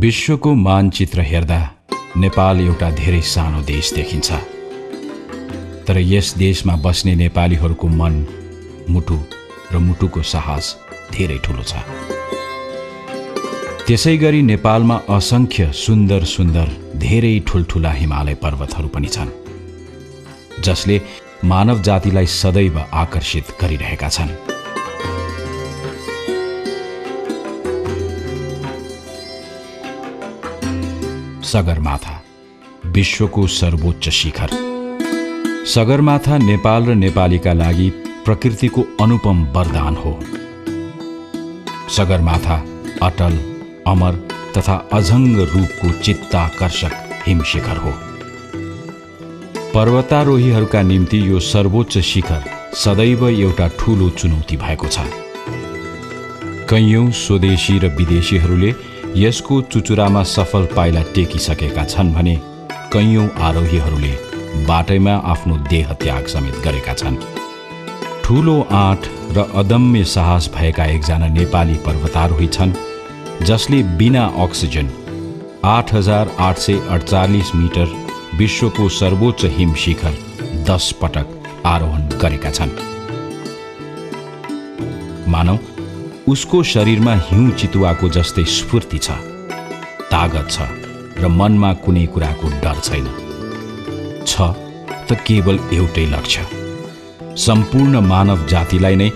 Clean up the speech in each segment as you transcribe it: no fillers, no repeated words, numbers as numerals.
विश्वको मानचित्र हेर्दा नेपाल एउटा धेरै सानो देश देखिन्छ। तर यस देशमा बस्ने नेपालीहरूको मन, मुटु र मुटुको साहस धेरै ठूलो छ। त्यसैगरी नेपालमा असंख्य सुन्दर सुन्दर धेरै ठूलठूला हिमालय पर्वतहरू पनि छन्, जसले मानव जातिलाई सदैव आकर्षित गरिरहेका छन्। सगरमाथा विश्वको सर्वोच्च शिखर। सगरमाथा नेपाल र नेपालीका लागि प्रकृतिको अनुपम वरदान हो। सगरमाथा अटल, अमर तथा अझंग रूपको चित्ताकर्षक हिमशिखर हो। पर्वतारोहीहरूका निम्ति यो सर्वोच्च शिखर सदैव एउटा ठूलो चुनौती भएको छ। कैयौं स्वदेशी र विदेशीहरूले यसको चुचुरामा सफल पाइला टेकिसकेका छन् भने कैयौं आरोहीहरूले बाटैमा आफ्नो देह त्याग समेत गरेका छन्। ठूलो आँट र अदम्य साहस भएका एकजना नेपाली पर्वतारोही छन् जसले बिना अक्सिजन 8,848 मिटर विश्वको सर्वोच्च हिम शिखर 10 पटक आरोहण गरेका छन्। मानौ उसको शरीरमा हिउँ चितुवाको जस्तै स्फूर्ति छ, तागत छ र मनमा कुनै कुराको डर छैन। छ त केवल एउटै लक्ष्य, सम्पूर्ण मानव जातिलाई नै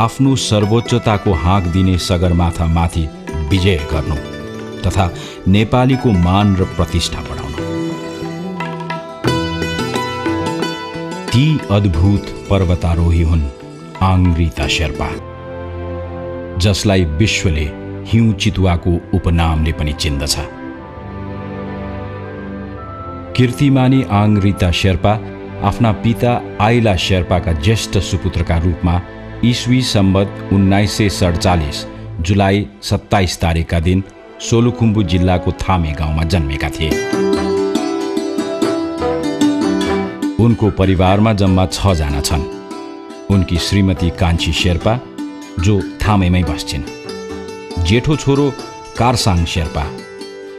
आफ्नो सर्वोच्चताको हाँक दिने सगरमाथामाथि विजय गर्नु तथा नेपालीको मान र प्रतिष्ठा बढाउनु। ती अद्भुत पर्वतारोही हुन् आङ्ग्रिता शेर्पा, जसलाई विश्वले हिउँ चितुवाको उपनामले पनि चिन्दछ। कीर्तिमानी आङ्ग्रिता शेर्पा आफ्ना पिता आइला शेर्पाका ज्येष्ठ सुपुत्रका रूपमा ईस्वी सम्वत 1947 जुलाई 27 तारिकका दिन सोलुखुम्बु जिल्लाको थामे गाउँमा जन्मेका थिए। उनको परिवारमा जम्मा 6 जना छन्। उनकी श्रीमती कान्छी शेर्पा जो थामेमै बस्छिन्, जेठो छोरो कारसाङ शेर्पा,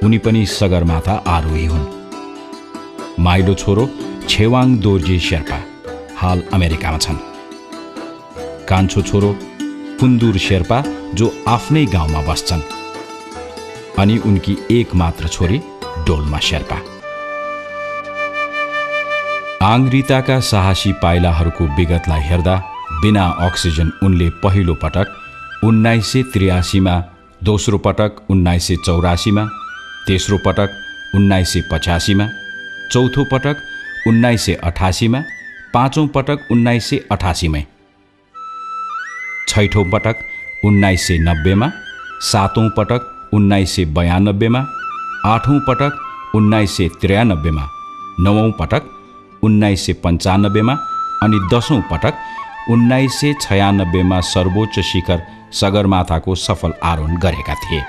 उनी पनि सगरमाथा आरोही हुन्। माइलो छोरो छेवाङ दोर्जे शेर्पा हाल अमेरिकामा छन्। कान्छो छोरो कुन्दुर शेर्पा जो आफ्नै गाउँमा बस्छन्, अनि उनकी एकमात्र छोरी डोल्मा शेर्पा। आङ्ग्रिताका साहसी पाइलाहरूको विगतलाई हेर्दा बिना अक्सिजन उनले पहिलो पटक 1983 मा, दोस्रो पटक 1984 मा, तेस्रो पटक 1985 मा, चौथो पटक 1988 मा, पाँचौं पटक 1988 मा, छैठौं पटक 1990 मा, सातौं पटक 1992 मा, आठौं पटक 1993 मा, नवौं पटक 1995 मा अनि 10औं पटक 1996 मा सर्वोच्च शिखर सगरमाथाको सफल आरोहण गरेका थिए।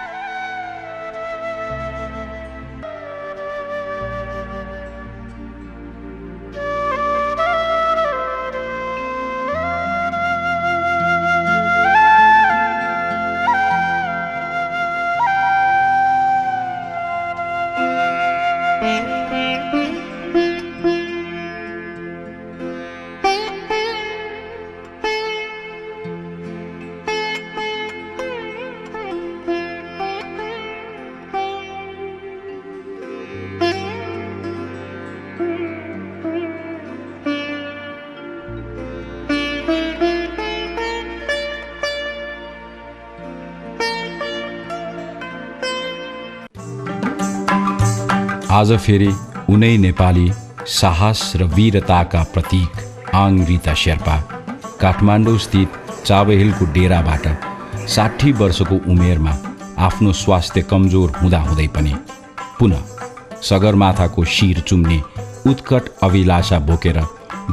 आज फेरि उनै नेपाली साहस र वीरताका प्रतीक आङ्ग्रिता शेर्पा काठमाडौँ स्थित चाबहिलको डेराबाट 60 वर्षको उमेरमा आफ्नो स्वास्थ्य कमजोर हुँदाहुँदै पनि पुनः सगरमाथाको शिर चुम्ने उत्कट अभिलाषा बोकेर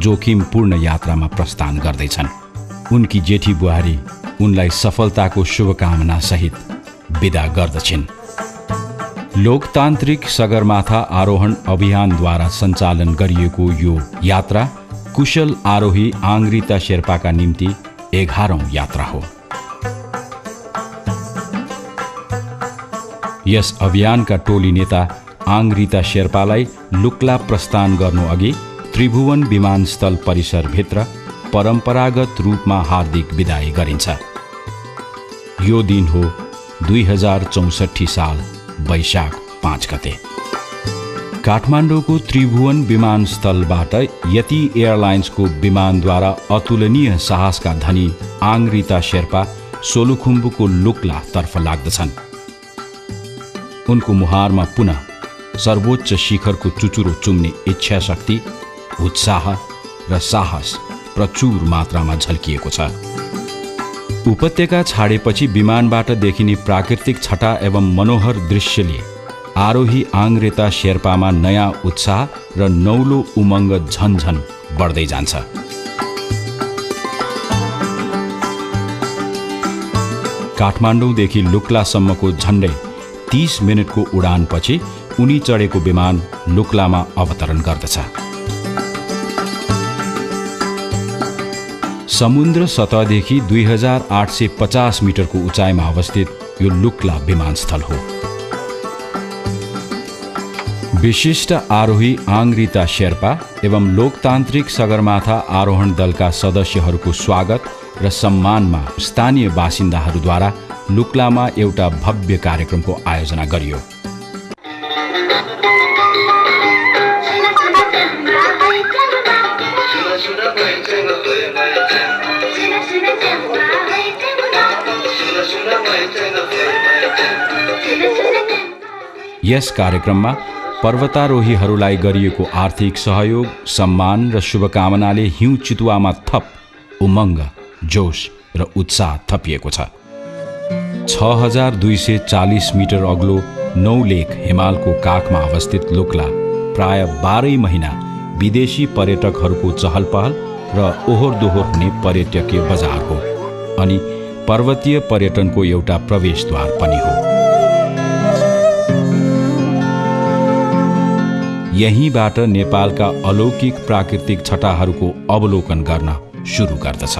जोखिमपूर्ण यात्रामा प्रस्थान गर्दैछन्। उनकी जेठी बुहारी उनलाई सफलताको शुभकामना सहित विदा गर्दछिन्। लोकतान्त्रिक सगरमाथा आरोहण अभियानद्वारा सञ्चालन गरिएको यो यात्रा कुशल आरोही आङ्ग्रिता शेर्पाका निम्ति 11औं यात्रा हो। यस अभियानका टोली नेता आङ्ग्रिता शेर्पालाई लुक्ला प्रस्थान गर्नु अघि त्रिभुवन विमानस्थल परिसरभित्र परम्परागत रूपमा हार्दिक विदाई गरिन्छ। यो दिन हो 2064 साल वैशाख 5 गते। काठमाडौँको त्रिभुवन विमानस्थलबाट यति एयरलाइन्सको विमानद्वारा अतुलनीय साहसका धनी आङ्ग्रिता शेर्पा सोलुखुम्बुको लुक्ला तर्फ लाग्दछन्। उनको मुहारमा पुनः सर्वोच्च शिखरको चुचुरो चुम्ने इच्छा शक्ति, उत्साह र साहस प्रचुर मात्रामा झल्किएको छ। उपत्यका छाडेपछि विमानबाट देखिने प्राकृतिक छटा एवं मनोहर दृश्यले आरोही आङ्ग्रिता शेर्पामा नयाँ उत्साह र नौलो उमङ्ग झनझन बढ्दै जान्छ। काठमाडौँदेखि लुक्लासम्मको झन्डै 30 मिनटको उडानपछि उनी चढेको विमान लुक्लामा अवतरण गर्दछ। समुद्र सतहदेखि 2850 मिटरको उचाइमा अवस्थित यो लुक्ला विमानस्थल हो। विशिष्ट आरोही आङ्ग्रिता शेर्पा एवं लोकतान्त्रिक सगरमाथा आरोहण दलका सदस्यहरूको स्वागत र सम्मानमा स्थानीय बासिन्दाहरूद्वारा लुक्लामा एउटा भव्य कार्यक्रमको आयोजना गरियो। यस कार्यक्रममा पर्वतारोहीहरूलाई गरिएको आर्थिक सहयोग, सम्मान र शुभकामनाले हिउँ चितुवामा थप उमङ्ग, जोश र उत्साह थपिएको छ। 6240 मिटर अग्लो नौलेख हिमालको काखमा अवस्थित लुक्ला प्राय 12 महिना विदेशी पर्यटकहरूको चहलपहल र ओहोर दोहोर हुने पर्यटकीय बजार हो अनि पर्वतीय पर्यटनको एउटा प्रवेशद्वार पनि हो। यहीँबाट नेपालका अलौकिक प्राकृतिक छटाहरूको अवलोकन गर्न सुरु गर्दछ।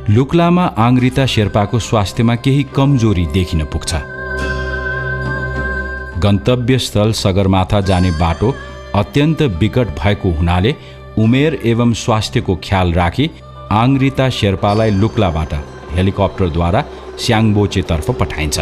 लुक्लामा आङ्ग्रिता शेर्पाको स्वास्थ्यमा केही कमजोरी देखिन पुग्छ। गन्तव्यस्थल सगरमाथा जाने बाटो अत्यन्त विकट भएको हुनाले उमेर एवं स्वास्थ्यको ख्याल राखी आङ्ग्रिता शेर्पालाई लुक्लाबाट हेलिकप्टरद्वारा स्याङबोचेतर्फ पठाइन्छ।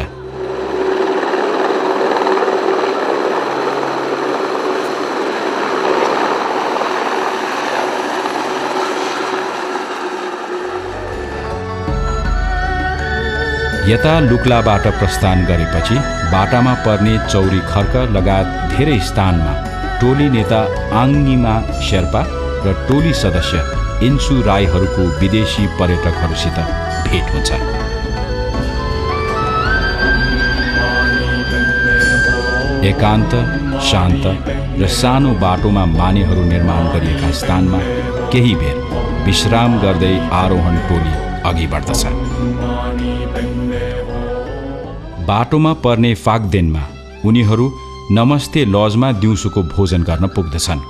यता लुक्लाबाट प्रस्थान गरेपछि बाटामा पर्ने चौरी खर्क लगायत धेरै स्थानमा टोली नेता आङ्निमा शेर्पा र टोली सदस्य इन्सु राईहरूको विदेशी पर्यटकहरूसित भेट हुन्छ। एकान्त, शान्त र सानो बाटोमा मानेहरू निर्माण गरिएका स्थानमा केही बेर विश्राम गर्दै आरोहण टोली अघि बढ्दछ। बाटोमा पर्ने फाक्देनमा उनीहरू नमस्ते लजमा दिउँसोको भोजन गर्न पुग्दछन्।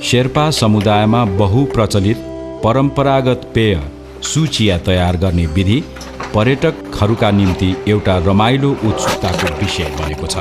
शेर्पा समुदायमा बहुप्रचलित परम्परागत पेय सुचिया तयार गर्ने विधि पर्यटकहरूका निम्ति एउटा रमाइलो उत्सुकताको विषय बनेको छ।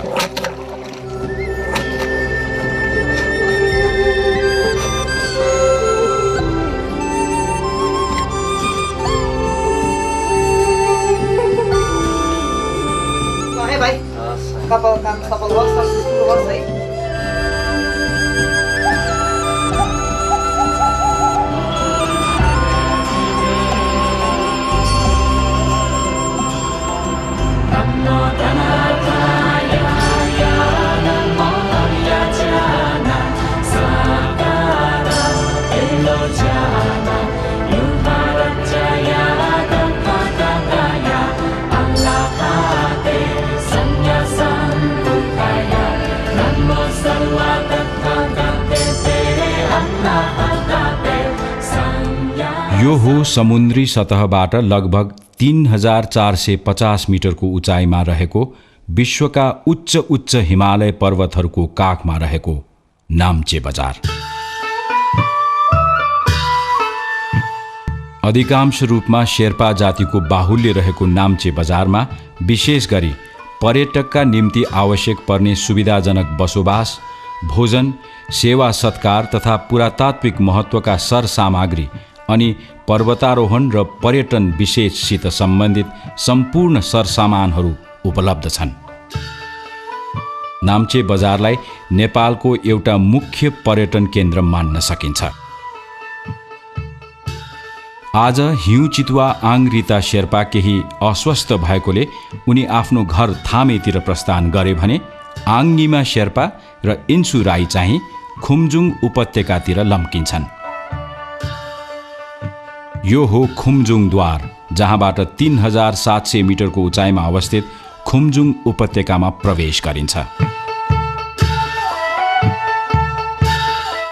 यो हो समुद्री सतहबाट लगभग 3450 मिटरको उचाइमा रहेको विश्वका उच्च हिमालय पर्वतहरूको काखमा रहेको नाम्चे बजार। अधिकांश रूपमा शेर्पा जातिको बाहुल्य रहेको नाम्चे बजारमा विशेष गरी पर्यटकका निम्ति आवश्यक पर्ने सुविधाजनक बसोबास, भोजन, सेवा सत्कार तथा पुरातात्विक महत्त्वका सरसामग्री अनि पर्वतारोहण र पर्यटन विशेषसित सम्बन्धित सम्पूर्ण सरसामानहरू उपलब्ध छन्। नाम्चे बजारलाई नेपालको एउटा मुख्य पर्यटन केन्द्र मान्न सकिन्छ। आज हिउँ चितुवा आङ्ग्रिता शेर्पा केही अस्वस्थ भएकोले उनी आफ्नो घर थामेतिर प्रस्थान गरे भने आङ्निमा शेर्पा र इन्सु राई चाहिँ खुम्जुङ उपत्यकातिर लम्किन्छन्। यो हो खुम्जुङ द्वार, जहाँबाट 3700 मिटरको उचाइमा अवस्थित खुम्जुङ उपत्यकामा प्रवेश गरिन्छ।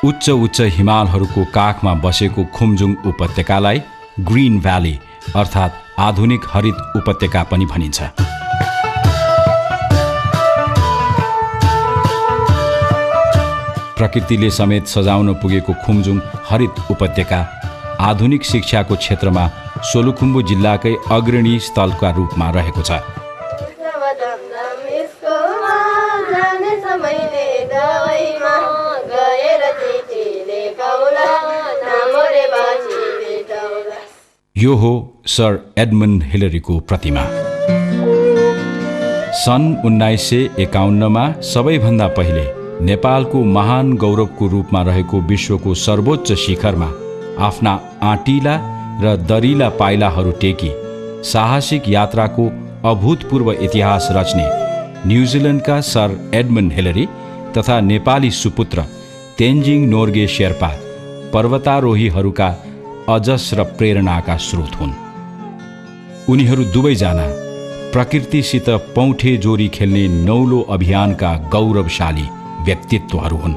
उच्च हिमालहरूको काखमा बसेको खुम्जुङ उपत्यकालाई ग्रीन भ्याली अर्थात् आधुनिक हरित उपत्यका पनि भनिन्छ। प्रकृतिले समेत सजाउन पुगेको खुम्जुङ हरित उपत्यका आधुनिक शिक्षाको क्षेत्रमा सोलुखुम्बु जिल्लाकै अग्रणी स्थलका रूपमा रहेको छ। यो हो सर एडमन्ड हिलरीको प्रतिमा। सन् 1951 सबैभन्दा पहिले नेपालको महान गौरवको रूपमा रहेको विश्वको सर्वोच्च शिखरमा आफ्ना आँटिला र दरिला पाइलाहरू टेकी साहसिक यात्राको अभूतपूर्व इतिहास रच्ने न्युजिल्यान्डका सर एडमन्ड हिलरी तथा नेपाली सुपुत्र तेन्जिङ नोर्गे शेर्पा पर्वतारोहीहरूका अजस्र प्रेरणाका स्रोत हुन्। उनीहरू दुवैजना प्रकृतिसित पौठे जोरी खेल्ने नौलो अभियानका गौरवशाली व्यक्तित्वहरू हुन्।